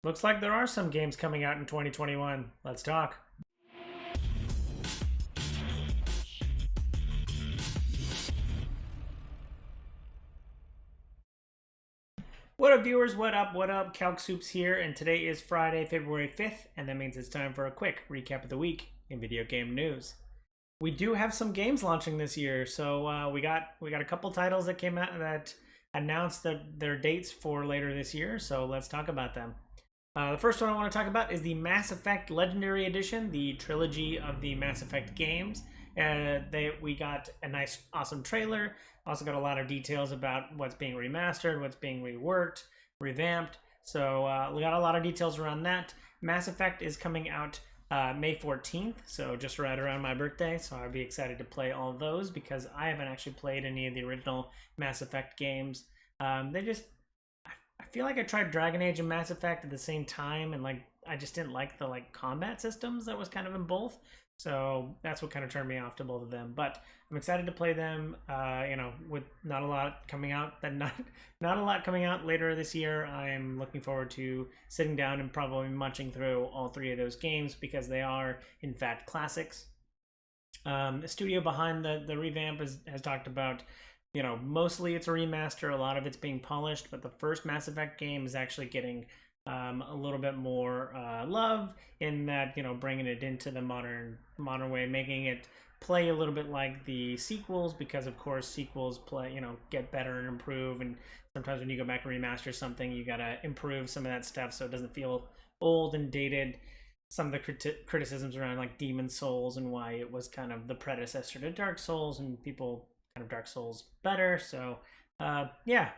Looks like there are some games coming out in 2021. Let's talk. What up, viewers? What up? What up? Calc Soups here, and today is Friday, February 5th, and that means it's time for a quick recap of the week in video game news. We do have some games launching this year, so we got a couple titles that came out that announced their dates for later this year. So let's talk about them. The first one I want to talk about is the Mass Effect Legendary Edition, the trilogy of the Mass Effect games. We got a nice, awesome trailer. Also got a lot of details about what's being remastered, what's being reworked, revamped. So we got a lot of details around that. Mass Effect is coming out May 14th, so just right around my birthday. So I'd be excited to play all of those because I haven't actually played any of the original Mass Effect games. I feel like I tried Dragon Age and Mass Effect at the same time, and I just didn't like the combat systems that was kind of in both. So that's what kind of turned me off to both of them. But I'm excited to play them. With not a lot coming out, not a lot coming out later this year. I'm looking forward to sitting down and probably munching through all three of those games because they are in fact classics. The studio behind the revamp has talked about, mostly it's a remaster. A lot of it's being polished, but the first Mass Effect game is actually getting a little bit more love in that, bringing it into the modern way, making it play a little bit like the sequels, because of course sequels get better and improve, and sometimes when you go back and remaster something, you gotta improve some of that stuff so it doesn't feel old and dated. Some of the criticisms around like Demon Souls and why it was kind of the predecessor to Dark Souls, and people kind of Dark Souls better. So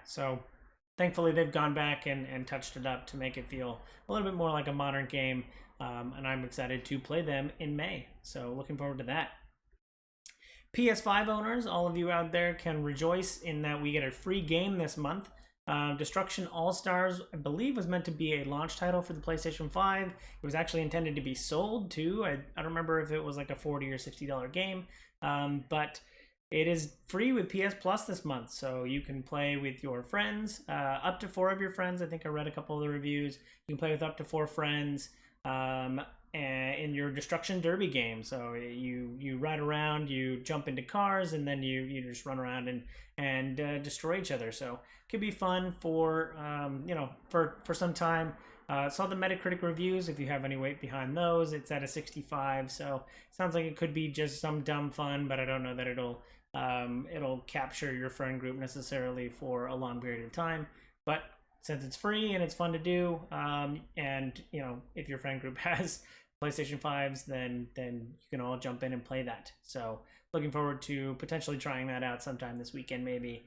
so thankfully they've gone back and touched it up to make it feel a little bit more like a modern game, and I'm excited to play them in May. So looking forward to that. PS5 owners, all of you out there can rejoice in that we get a free game this month. Destruction Allstars, I believe, was meant to be a launch title for the PlayStation 5. It was actually intended to be sold too. I don't remember if it was like a $40 or $60 game, but it is free with PS Plus this month, so you can play with your friends, up to 4 of your friends. I think I read a couple of the reviews. You can play with up to 4 friends in your Destruction Derby game. So you ride around, you jump into cars, and then you just run around and destroy each other. So it could be fun for for some time. Saw the Metacritic reviews. If you have any weight behind those, it's at a 65. So it sounds like it could be just some dumb fun, but I don't know that it'll capture your friend group necessarily for a long period of time. But since it's free and it's fun to do, and if your friend group has PlayStation 5s, then you can all jump in and play that. So looking forward to potentially trying that out sometime this weekend, maybe,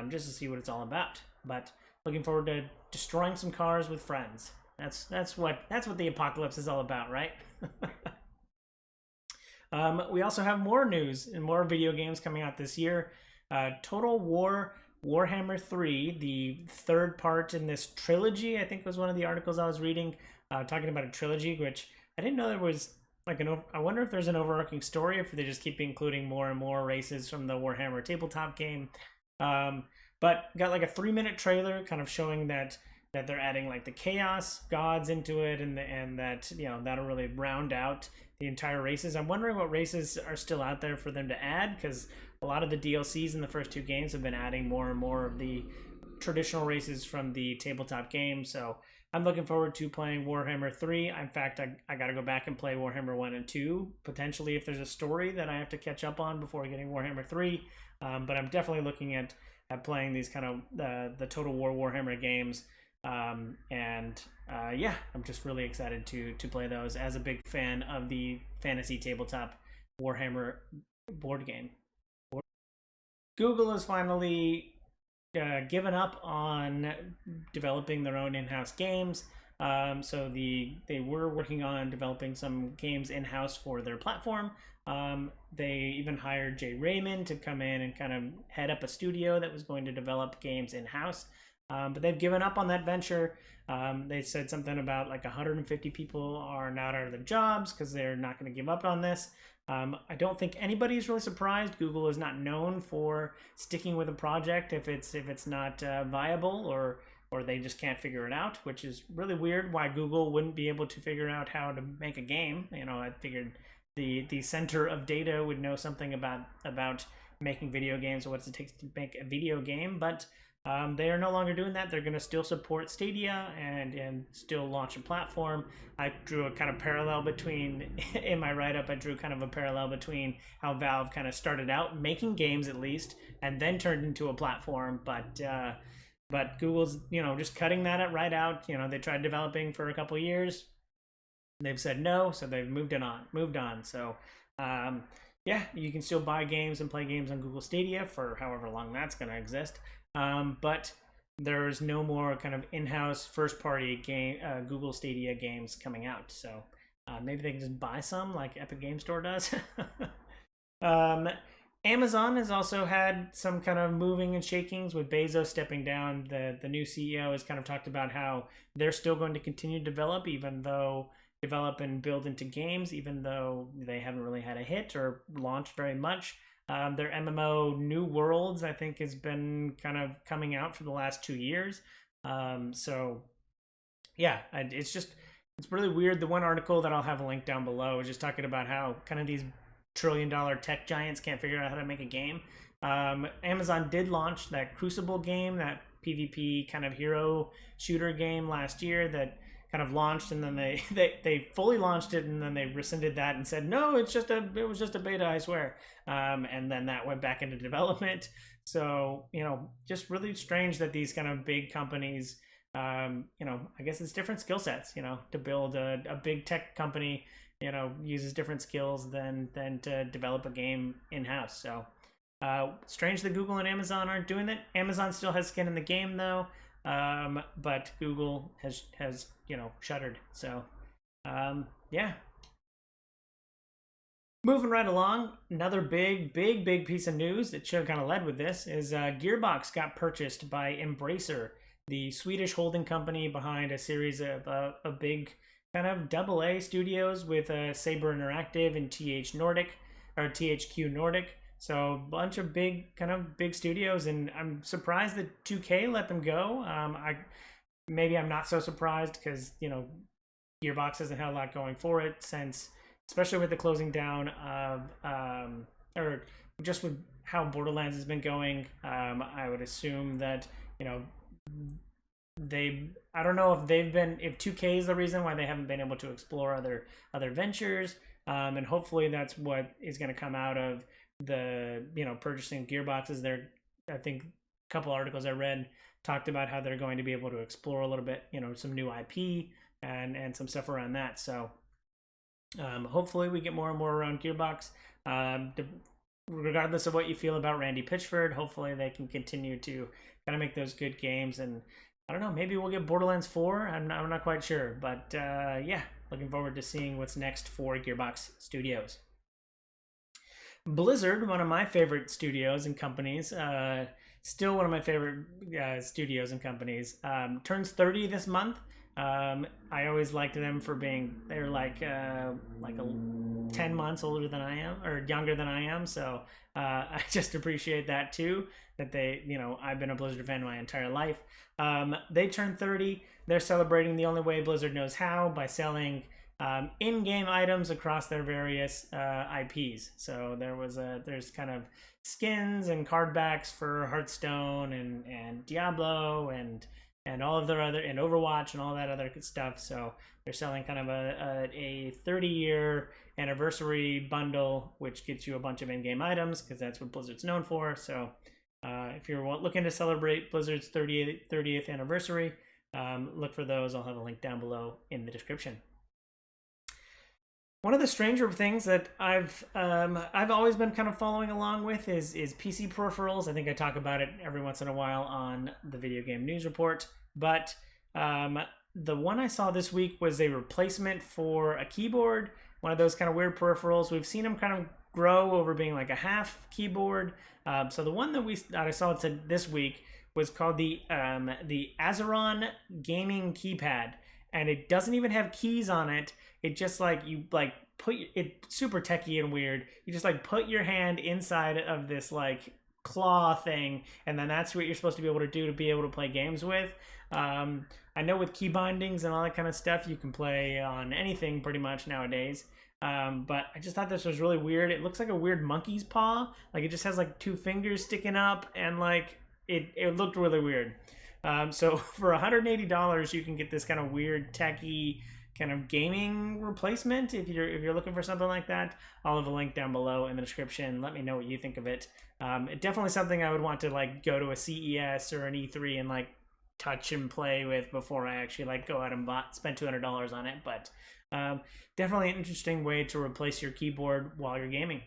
just to see what it's all about. But looking forward to destroying some cars with friends. That's what the apocalypse is all about, right? We also have more news and more video games coming out this year. Total War Warhammer 3, the third part in this trilogy, I think was one of the articles I was reading, talking about a trilogy, which I didn't know there was I wonder if there's an overarching story, if they just keep including more and more races from the Warhammer tabletop game. But got like a 3-minute trailer kind of showing that they're adding like the chaos gods into it, and that that'll really round out the entire races. I'm wondering what races are still out there for them to add, because a lot of the DLCs in the first 2 games have been adding more and more of the traditional races from the tabletop game. So I'm looking forward to playing Warhammer 3. In fact, I got to go back and play Warhammer 1 and 2, potentially if there's a story that I have to catch up on before getting Warhammer 3. But I'm definitely looking at playing these kind of the Total War Warhammer games. I'm just really excited to play those as a big fan of the fantasy tabletop Warhammer board game. Google has finally given up on developing their own in-house games. So they were working on developing some games in-house for their platform. They even hired Jay Raymond to come in and kind of head up a studio that was going to develop games in-house. But they've given up on that venture. They said something about like 150 people are now out of their jobs because they're not going to give up on this. I don't think anybody's really surprised. Google is not known for sticking with a project if it's not viable, or or they just can't figure it out, which is really weird. Why Google wouldn't be able to figure out how to make a game? You know, I figured the center of data would know something about making video games or what it takes to make a video game, but they are no longer doing that. They're going to still support Stadia and still launch a platform. I drew a kind of parallel between, in my write-up, I drew kind of a parallel between how Valve kind of started out making games at least, and then turned into a platform, but Google's, you know, just cutting that right out. You know, they tried developing for a couple years. They've said no, so they've moved on. So, yeah, you can still buy games and play games on Google Stadia for however long that's going to exist. But there's no more kind of in-house first-party game Google Stadia games coming out. So maybe they can just buy some like Epic Game Store does. Amazon has also had some kind of moving and shakings with Bezos stepping down. The new CEO has kind of talked about how they're still going to continue to develop and build into games, even though they haven't really had a hit or launched very much. Their MMO New Worlds, I think, has been kind of coming out for the last 2 years. So, yeah, it's really weird. The one article that I'll have a link down below is just talking about how kind of these trillion-dollar tech giants can't figure out how to make a game. Amazon did launch that Crucible game, that PvP kind of hero shooter game last year that kind of launched, and then they fully launched it, and then they rescinded that and said no, it was just a beta, I swear. And then that went back into development. So, you know, just really strange that these kind of big companies, you know, I guess it's different skill sets. You know, to build a big tech company, you know, uses different skills than to develop a game in-house. So strange that Google and Amazon aren't doing that. Amazon still has skin in the game though. But Google has you know, shuttered. So yeah, moving right along, another big piece of news that should have kind of led with this is Gearbox got purchased by Embracer, the Swedish holding company behind a series of a big kind of AA studios with Saber Interactive and THQ Nordic. So a bunch of big studios, and I'm surprised that 2K let them go. I'm not so surprised because, you know, Gearbox hasn't had a lot going for it since, especially with the closing down of or just with how Borderlands has been going. I would assume that, you know, I don't know if 2K is the reason why they haven't been able to explore other ventures, and hopefully that's what is going to come out of the, you know, purchasing Gearboxes. I think a couple articles I read talked about how they're going to be able to explore a little bit, you know, some new IP and some stuff around that. So hopefully we get more and more around Gearbox. Regardless of what you feel about Randy Pitchford, hopefully they can continue to kind of make those good games. And I don't know, maybe we'll get Borderlands 4. I'm not quite sure, but yeah, looking forward to seeing what's next for Gearbox Studios. Blizzard, one of my favorite studios and companies, still one of my favorite studios and companies, turns 30 this month. I always liked them for they're like 10 months older than I am, or younger than I am. So I just appreciate that too, that they, you know, I've been a Blizzard fan my entire life. They turned 30. They're celebrating the only way Blizzard knows how, by selling in-game items across their various IPs. So there's kind of skins and card backs for Hearthstone and Diablo and all of their other, and Overwatch and all that other good stuff. So they're selling kind of a 30-year anniversary bundle, which gets you a bunch of in-game items, because that's what Blizzard's known for. So if you're looking to celebrate Blizzard's 30th anniversary, look for those. I'll have a link down below in the description. One of the stranger things that I've always been kind of following along with is PC Peripherals. I think I talk about it every once in a while on the Video Game News Report. But the one I saw this week was a replacement for a keyboard, one of those kind of weird peripherals. We've seen them kind of grow over being like a half keyboard. So the one that I saw this week was called the Azeron Gaming Keypad, and it doesn't even have keys on it. It just it's super techy and weird. You just put your hand inside of this claw thing, and then that's what you're supposed to be able to do to be able to play games with. I know with key bindings and all that kind of stuff, you can play on anything pretty much nowadays. But I just thought this was really weird. It looks like a weird monkey's paw. Like it just has like 2 fingers sticking up, and like it looked really weird. So for $180, you can get this kind of weird, tacky kind of gaming replacement. If you're looking for something like that, I'll have a link down below in the description. Let me know what you think of it. It's definitely something I would want to like go to a CES or an E3 and like touch and play with before I actually like go out and spend $200 on it. But definitely an interesting way to replace your keyboard while you're gaming.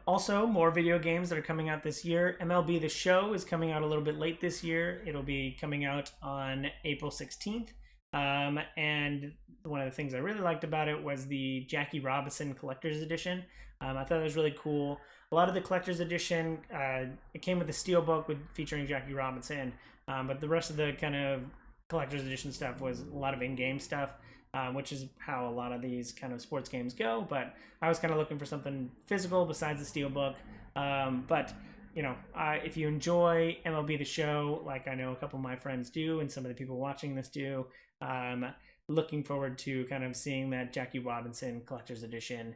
Also, more video games that are coming out this year. MLB The Show is coming out a little bit late this year. It'll be coming out on April 16th. And one of the things I really liked about it was the Jackie Robinson Collector's Edition. I thought it was really cool. A lot of the Collector's Edition, it came with a steelbook featuring Jackie Robinson, but the rest of the kind of Collector's Edition stuff was a lot of in-game stuff, which is how a lot of these kind of sports games go. But I was kind of looking for something physical besides the steelbook. But you know, if you enjoy MLB The Show, like I know a couple of my friends do, and some of the people watching this do, looking forward to kind of seeing that Jackie Robinson Collector's Edition.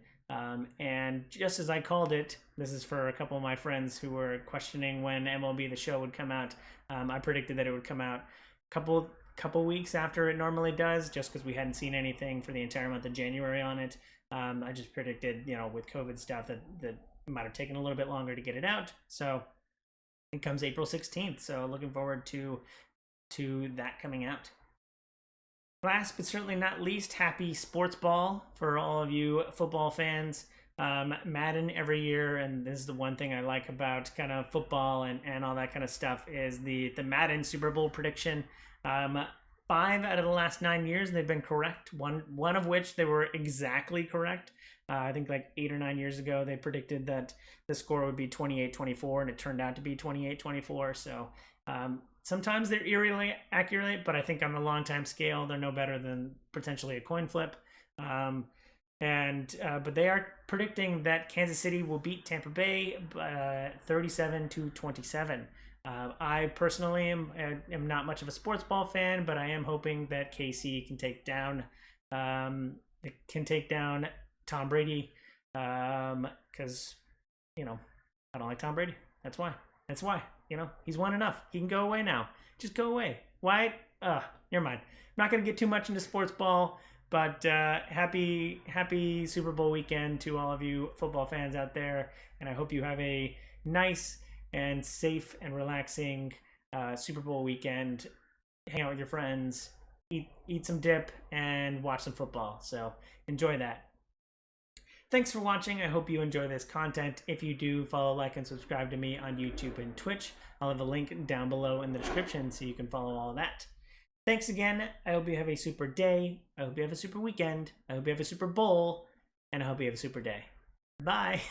And just as I called it, this is for a couple of my friends who were questioning when MLB The Show would come out. I predicted that it would come out a couple weeks after it normally does, just because we hadn't seen anything for the entire month of January on it. I just predicted, you know, with COVID stuff that it might have taken a little bit longer to get it out. So it comes April 16th. So looking forward to that coming out. Last but certainly not least, happy sports ball for all of you football fans. Madden every year, and this is the one thing I like about kind of football and all that kind of stuff, is the Madden Super Bowl prediction. 5 out of the last 9 years they've been correct. One of which they were exactly correct. I think like 8 or 9 years ago they predicted that the score would be 28-24, and it turned out to be 28-24. So sometimes they're eerily accurate, but I think on the long time scale they're no better than potentially a coin flip. But they are predicting that Kansas City will beat Tampa Bay 37-27. I personally am not much of a sports ball fan, but I am hoping that KC can take down Tom Brady, because you know I don't like Tom Brady. That's why. You know, he's won enough. He can go away now. Just go away. Why? Never mind. I'm not gonna get too much into sports ball. But happy Super Bowl weekend to all of you football fans out there, and I hope you have a nice and safe and relaxing Super Bowl weekend. Hang out with your friends, eat some dip, and watch some football. So enjoy that. Thanks for watching. I hope you enjoy this content. If you do, follow, like, and subscribe to me on YouTube and Twitch. I'll have a link down below in the description so you can follow all of that. Thanks again. I hope you have a super day. I hope you have a super weekend. I hope you have a Super Bowl. And I hope you have a super day. Bye.